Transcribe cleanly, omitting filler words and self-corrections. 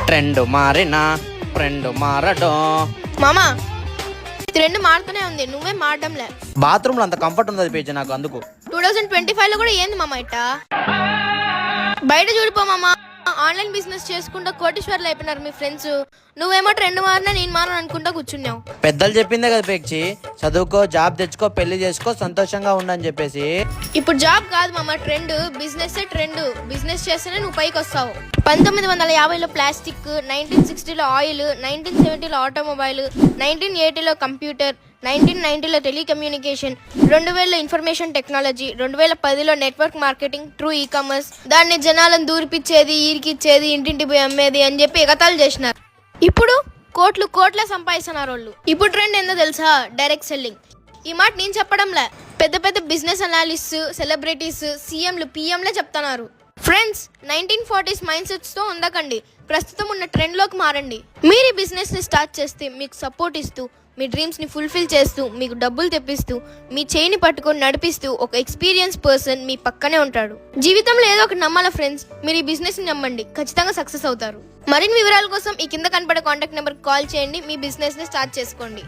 Trend మారినా friend మారడం. మామా ట్రెండ్ మారుతూనే ఉంది, నువ్వే మారడంలే. బాత్రూమ్ లో అంత కంఫర్ట్ ఉంది పేజీ నాకు, అందుకు 2025 లో కూడా ఏంది మామ ఇట్టా? బయట చూడిపో మామ, ఆన్లైన్ బిజినెస్ చేసుకుంటా కోటీశ్వర్లు అయిపోయినారు మీ ఫ్రెండ్స్. నువ్వేమో ట్రెండ్ మారినా నేను మారను అనుకుంటా కూర్చున్నావు. పెద్దలు చెప్పిందే కదా పేక్షి, చదువుకో, జాబ్ తెచ్చుకో, పెళ్లి చేసుకో, సంతోషంగా ఉండని చెప్పేసి. ఇప్పుడు జాబ్ కాదు మామ, ట్రెండ్. Business trend. బిజినెస్ చేస్తేనే నువ్వు పైకి వస్తావు. 1950లో ప్లాస్టిక్, 1960లో ఆయిల్, 1970లో ఆటోమొబైల్, 1980లో కంప్యూటర్, 1990లో టెలికమ్యూనికేషన్, 2000లో ఇన్ఫర్మేషన్ టెక్నాలజీ, 2010లో నెట్వర్క్ మార్కెటింగ్, ట్రూ ఈ-కామర్స్. దాన్ని జనాలను దూరిపిచ్చేది, ఈరికిచ్చేది, ఇంటింటి పోయి అమ్మేది అని చెప్పి ఎగతాళి చేసినారు. ఇప్పుడు కోట్ల సంపాదిస్తున్నారు వాళ్ళు. ఇప్పుడు ట్రెండ్ ఏందో తెలుసా? Direct selling. ఈ మాట నేను చెప్పడంలే, పెద్ద పెద్ద బిజినెస్ అనాలిస్ట్స్, సెలబ్రిటీస్, సీఎంలు, పిఎంలే చెప్తున్నారు. ఫ్రెండ్స్, 1940s మైండ్ సెట్స్ తో ఉండకండి, ప్రస్తుతం ఉన్న ట్రెండ్ లోకి మారండి. మీరు ఈ బిజినెస్ ని స్టార్ట్ చేస్తే మీకు సపోర్ట్ ఇస్తూ, మీ డ్రీమ్స్ ని ఫుల్ఫిల్ చేస్తూ, మీకు డబ్బులు తెప్పిస్తూ, మీ చేయిని పట్టుకొని నడిపిస్తూ ఒక ఎక్స్పీరియన్స్ పర్సన్ మీ పక్కనే ఉంటాడు. జీవితంలో ఏదో ఒకటి నమ్మాల ఫ్రెండ్స్. మీరు ఈ బిజినెస్ ని నమ్మండి, ఖచ్చితంగా సక్సెస్ అవుతారు. మరిన్ని వివరాల కోసం ఈ కింద కనపడే కాంటాక్ట్ నెంబర్ కాల్ చేయండి, మీ బిజినెస్ ని స్టార్ట్ చేసుకోండి.